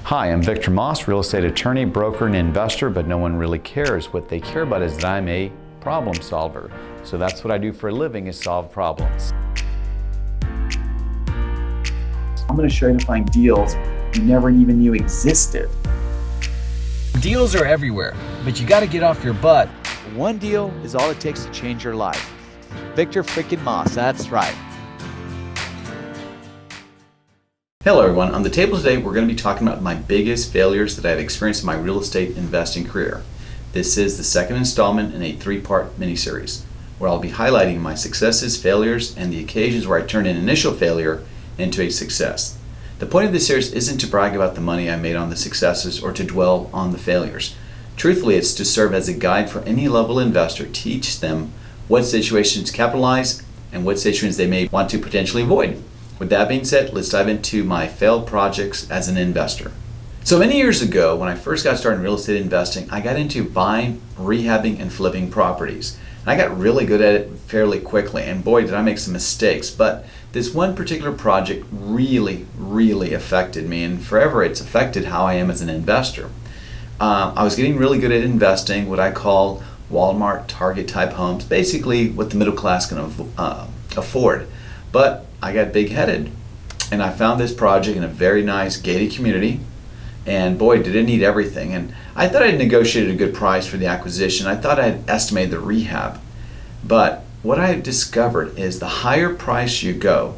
Hi, I'm Victor Maas, real estate attorney, broker, and investor, but no one really cares. What they care about is that I'm a problem solver. So that's what I do for a living, is solve problems. I'm going to show you how to find deals you never even knew existed. Deals are everywhere, but you got to get off your butt. One deal is all it takes to change your life. Victor freaking Maas, that's right. Hello everyone, on the table today we're going to be talking about my biggest failures that I've experienced in my real estate investing career. This is the second installment in a three-part mini-series where I'll be highlighting my successes, failures, and the occasions where I turned an initial failure into a success. The point of this series isn't to brag about the money I made on the successes or to dwell on the failures. Truthfully, it's to serve as a guide for any level investor, teach them what situations to capitalize and what situations they may want to potentially avoid. With that being said, let's dive into my failed projects as an investor. So many years ago, when I first got started in real estate investing, I got into buying, rehabbing, and flipping properties. And I got really good at it fairly quickly, and boy did I make some mistakes. But this one particular project really affected me, and forever it's affected how I am as an investor. I was getting really good at investing, what I call Walmart, Target type homes, basically what the middle class can afford. But I got big-headed, and I found this project in a very nice gated community, and boy did it need everything. And I thought I'd negotiated a good price for the acquisition. I thought I'd estimated the rehab, but what I discovered is the higher price you go,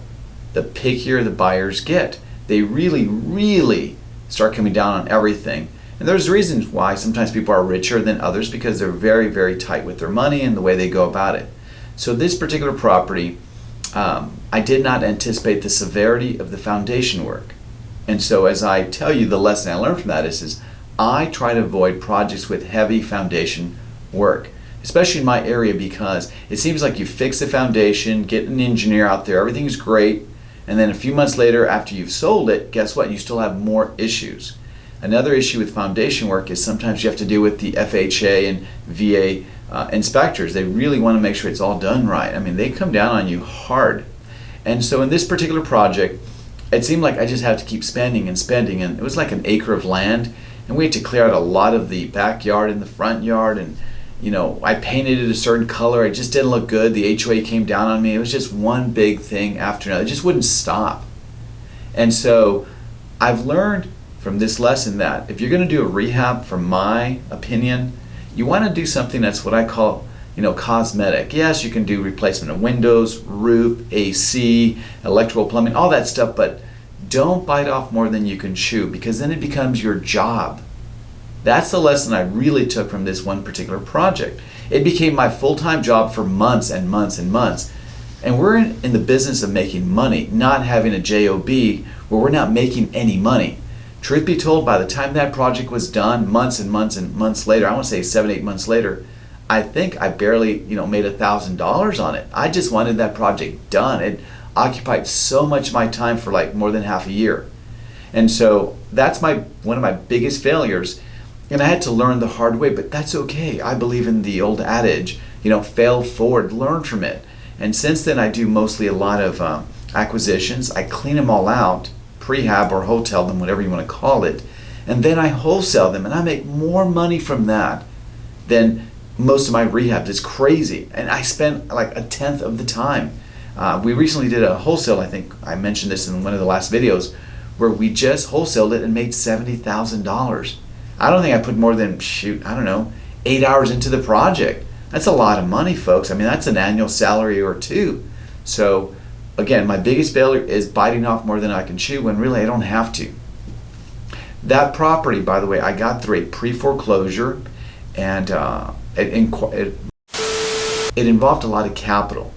the pickier the buyers get. They really start coming down on everything. And there's reasons why sometimes people are richer than others, because they're very tight with their money and the way they go about it. So this particular property, I did not anticipate the severity of the foundation work. And so as I tell you, the lesson I learned from that is I try to avoid projects with heavy foundation work, especially in my area, because it seems like you fix the foundation, get an engineer out there, everything's great, and then a few months later after you've sold it, guess what? You still have more issues. Another issue with foundation work is sometimes you have to deal with the FHA and VA inspectors. They really want to make sure it's all done right. I mean, they come down on you hard. And so in this particular project, it seemed like I just had to keep spending, and it was like an acre of land, and we had to clear out a lot of the backyard and the front yard, and you know, I painted it a certain color. It just didn't look good. The HOA came down on me. It was just one big thing after another. It just wouldn't stop. And so I've learned from this lesson that if you're going to do a rehab, from my opinion, you want to do something that's what I call, cosmetic. Yes, you can do replacement of windows, roof, AC, electrical, plumbing, all that stuff, but don't bite off more than you can chew, because then it becomes your job. That's the lesson I really took from this one particular project. It became my full-time job for months and months and months. And we're in the business of making money, not having a job where we're not making any money. Truth be told, by the time that project was done, months and months later, I want to say 7-8 months later, I think I barely, made $1,000 on it. I just wanted that project done. It occupied so much of my time for like more than half a year. And so that's one of my biggest failures. And I had to learn the hard way, but that's okay. I believe in the old adage, fail forward, learn from it. And since then, I do mostly a lot of acquisitions. I clean them all out, prehab or hotel them, whatever you want to call it, and then I wholesale them, and I make more money from that than most of my rehabs. It's crazy, and I spend like 1/10 of the time. We recently did a wholesale, I think I mentioned this in one of the last videos, where we just wholesaled it and made $70,000. I don't think I put more than, 8 hours into the project. That's a lot of money, folks. I mean, that's an annual salary or two. So again, my biggest failure is biting off more than I can chew, when really I don't have to. That property, by the way, I got through a pre-foreclosure, and it involved a lot of capital.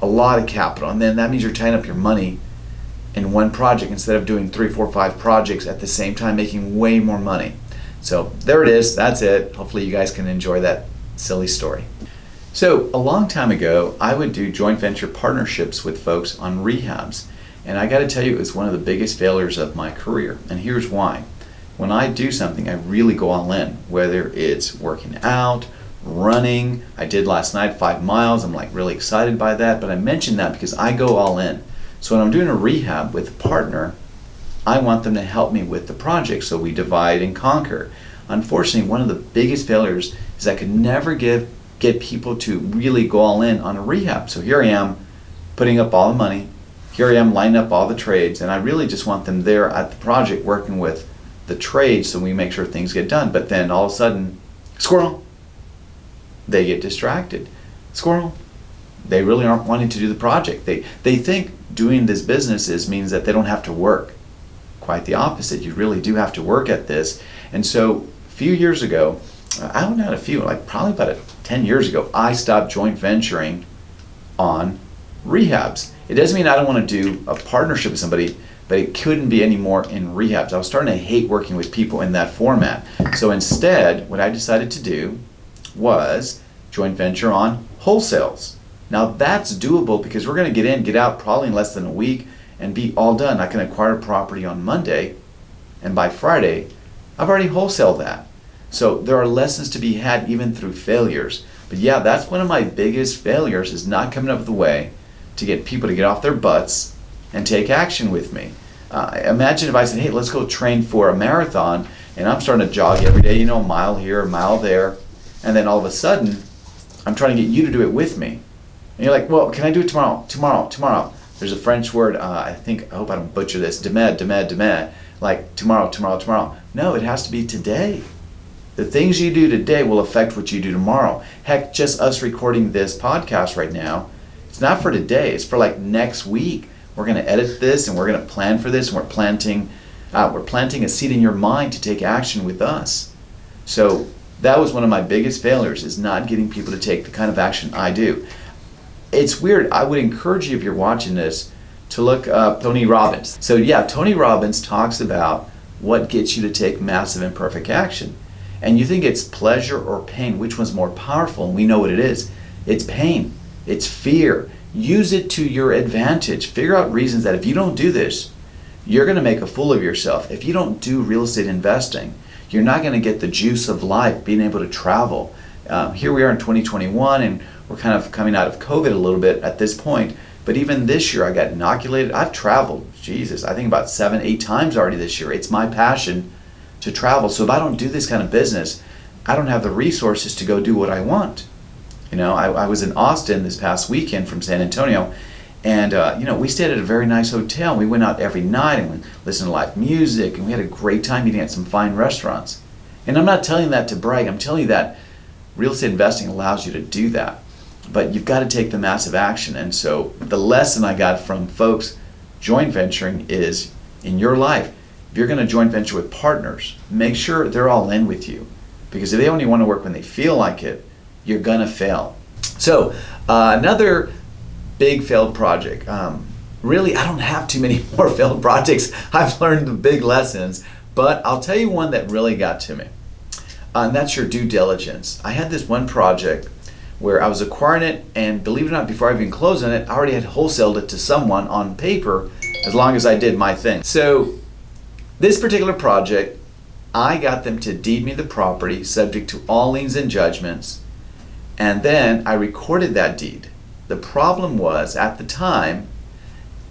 And then that means you're tying up your money in one project instead of doing 3, 4, 5 projects at the same time, making way more money. So there it is. That's it. Hopefully you guys can enjoy that silly story. So a long time ago, I would do joint venture partnerships with folks on rehabs. And I got to tell you, it was one of the biggest failures of my career. And here's why. When I do something, I really go all in, whether it's working out, running. I did last night 5 miles. I'm like really excited by that. But I mentioned that because I go all in. So when I'm doing a rehab with a partner, I want them to help me with the project, so we divide and conquer. Unfortunately, one of the biggest failures is I could never get people to really go all in on a rehab. So here I am putting up all the money, here I am lining up all the trades, and I really just want them there at the project working with the trades so we make sure things get done. But then all of a sudden, squirrel, they get distracted. Squirrel, they really aren't wanting to do the project. They think doing this business means that they don't have to work. Quite the opposite. You really do have to work at this. And so a few years ago, probably about 10 years ago, I stopped joint venturing on rehabs. It doesn't mean I don't want to do a partnership with somebody, but it couldn't be any more in rehabs. I was starting to hate working with people in that format. So instead, what I decided to do was joint venture on wholesales. Now that's doable because we're going to get out probably in less than a week and be all done. I can acquire a property on Monday, and by Friday, I've already wholesaled that. So there are lessons to be had even through failures. But yeah, that's one of my biggest failures, is not coming up with a way to get people to get off their butts and take action with me. Imagine if I said, hey, let's go train for a marathon, and I'm starting to jog every day, a mile here, a mile there, and then all of a sudden, I'm trying to get you to do it with me. And you're like, well, can I do it tomorrow? Tomorrow. There's a French word, I hope I don't butcher this, demain, like tomorrow. No, it has to be today. The things you do today will affect what you do tomorrow. Heck, just us recording this podcast right now, it's not for today, it's for like next week. We're going to edit this and we're going to plan for this, and we're planting a seed in your mind to take action with us. So that was one of my biggest failures, is not getting people to take the kind of action I do. It's weird. I would encourage you, if you're watching this, to look up Tony Robbins. So yeah, Tony Robbins talks about what gets you to take massive imperfect action. And you think it's pleasure or pain, which one's more powerful? And we know what it is. It's pain. It's fear. Use it to your advantage. Figure out reasons that if you don't do this, you're going to make a fool of yourself. If you don't do real estate investing, you're not going to get the juice of life, being able to travel. Here we are in 2021, and we're kind of coming out of COVID a little bit at this point. But even this year, I got inoculated. I've traveled, I think about 7-8 times already this year. It's my passion to travel. So if I don't do this kind of business, I don't have the resources to go do what I want. I was in Austin this past weekend from San Antonio, and we stayed at a very nice hotel. We went out every night and we listened to live music, and we had a great time eating at some fine restaurants. And I'm not telling you that to brag. I'm telling you that real estate investing allows you to do that. But you've got to take the massive action. And so the lesson I got from folks joint venturing is, in your life, if you're going to joint venture with partners, make sure they're all in with you. Because if they only want to work when they feel like it, you're going to fail. So another big failed project. Really, I don't have too many more failed projects. I've learned the big lessons. But I'll tell you one that really got to me. And that's your due diligence. I had this one project where I was acquiring it, and believe it or not, before I even closed on it, I already had wholesaled it to someone on paper, as long as I did my thing. So this particular project, I got them to deed me the property subject to all liens and judgments, and then I recorded that deed. The problem was, at the time,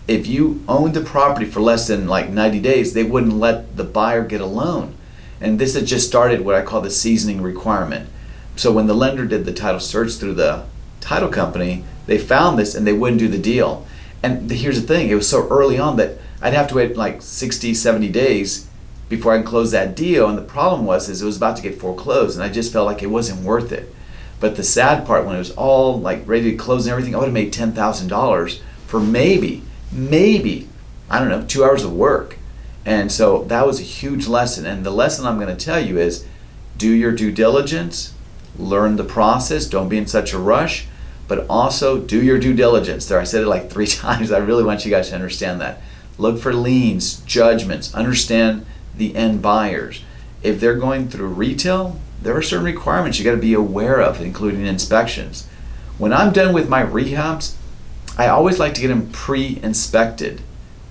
if you owned the property for less than 90 days, they wouldn't let the buyer get a loan. And this had just started what I call the seasoning requirement. So when the lender did the title search through the title company, they found this and they wouldn't do the deal. And here's the thing, it was so early on that I'd have to wait 60, 70 days before I can close that deal. And the problem was it was about to get foreclosed, and I just felt like it wasn't worth it. But the sad part, when it was all ready to close and everything, I would have made $10,000 for maybe, I don't know, 2 hours of work. And so that was a huge lesson. And the lesson I'm going to tell you is, do your due diligence, learn the process, don't be in such a rush, but also do your due diligence. There, I said it 3 times. I really want you guys to understand that. Look for liens, judgments, understand the end buyers. If they're going through retail, there are certain requirements you got to be aware of, including inspections. When I'm done with my rehabs, I always like to get them pre-inspected,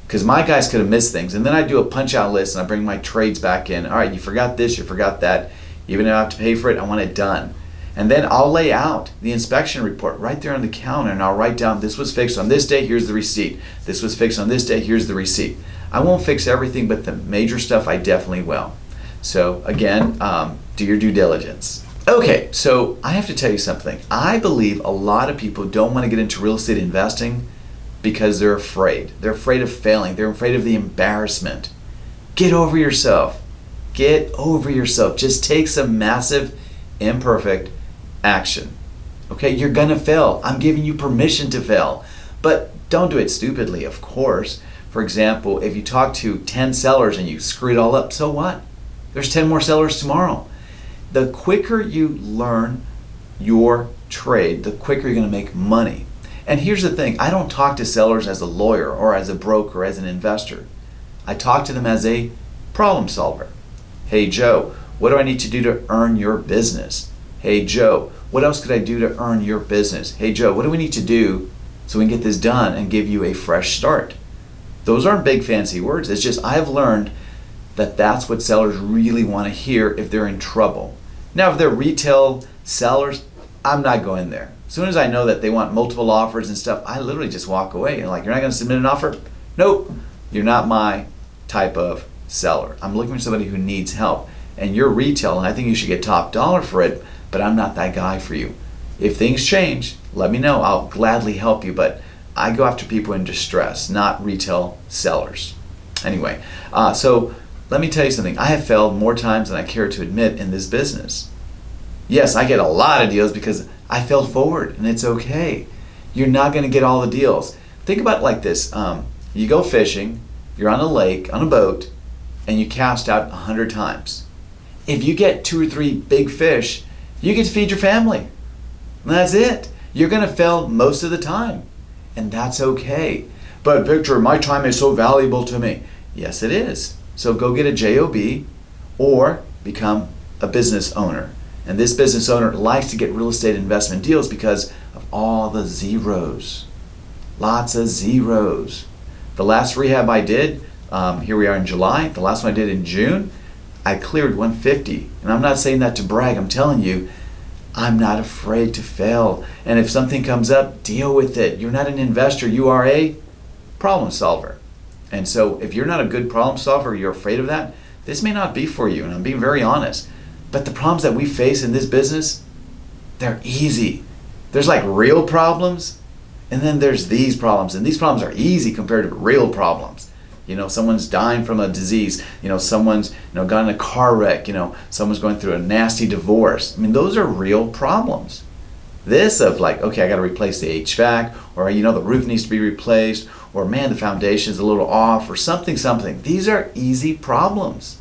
because my guys could have missed things. And then I do a punch-out list and I bring my trades back in. All right, you forgot this, you forgot that. Even if I have to pay for it, I want it done. And then I'll lay out the inspection report right there on the counter, and I'll write down, this was fixed on this day, here's the receipt. This was fixed on this day, here's the receipt. I won't fix everything, but the major stuff I definitely will. So again, do your due diligence. Okay, so I have to tell you something. I believe a lot of people don't want to get into real estate investing because they're afraid. They're afraid of failing. They're afraid of the embarrassment. Get over yourself. Get over yourself. Just take some massive, imperfect action. Okay, you're gonna fail. I'm giving you permission to fail. But don't do it stupidly, of course. For example, if you talk to 10 sellers and you screw it all up, so what? There's 10 more sellers tomorrow. The quicker you learn your trade, the quicker you're gonna make money. And here's the thing, I don't talk to sellers as a lawyer or as a broker, as an investor. I talk to them as a problem solver. Hey Joe, what do I need to do to earn your business? Hey Joe, what else could I do to earn your business? Hey Joe, what do we need to do so we can get this done and give you a fresh start? Those aren't big fancy words. It's just I've learned that that's what sellers really want to hear if they're in trouble. Now, if they're retail sellers, I'm not going there. As soon as I know that they want multiple offers and stuff, I literally just walk away. And like, you're not going to submit an offer? Nope. You're not my type of seller. I'm looking for somebody who needs help. And you're retail, and I think you should get top dollar for it, but I'm not that guy for you. If things change, let me know. I'll gladly help you, but I go after people in distress, not retail sellers. Anyway, so let me tell you something. I have failed more times than I care to admit in this business. Yes, I get a lot of deals because I failed forward, and it's okay. You're not going to get all the deals. Think about it like this. You go fishing, you're on a lake, on a boat, and you cast out 100 times. If you get 2 or 3 big fish, you get to feed your family. And that's it. You're going to fail most of the time, and that's okay. But Victor, my time is so valuable to me. Yes, it is. So go get a job or become a business owner. And this business owner likes to get real estate investment deals because of all the zeros. Lots of zeros. The last rehab I did, here we are in July, the last one I did in June, I cleared 150. And I'm not saying that to brag, I'm telling you, I'm not afraid to fail. And if something comes up, deal with it. You're not an investor, you are a problem solver. And so if you're not a good problem solver, you're afraid of that, this may not be for you, and I'm being very honest. But the problems that we face in this business, they're easy. There's like real problems, and then there's these problems, and these problems are easy compared to real problems. You know, someone's dying from a disease, you know, someone's got in a car wreck, someone's going through a nasty divorce. I mean, those are real problems. This of like, okay, I got to replace the HVAC, or the roof needs to be replaced, or man, the foundation's a little off, or something. These are easy problems.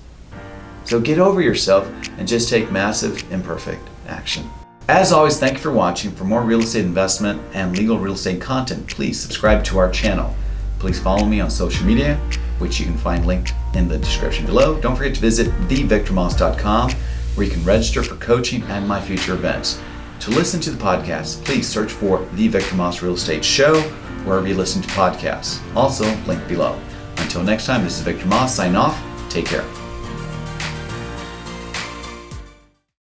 So get over yourself and just take massive, imperfect action. As always, thank you for watching. For more real estate investment and legal real estate content, please subscribe to our channel. Please follow me on social media, which you can find linked in the description below. Don't forget to visit thevictormaas.com, where you can register for coaching and my future events. To listen to the podcast, please search for The Victor Maas Real Estate Show, wherever you listen to podcasts. Also, link below. Until next time, this is Victor Maas, sign off. Take care.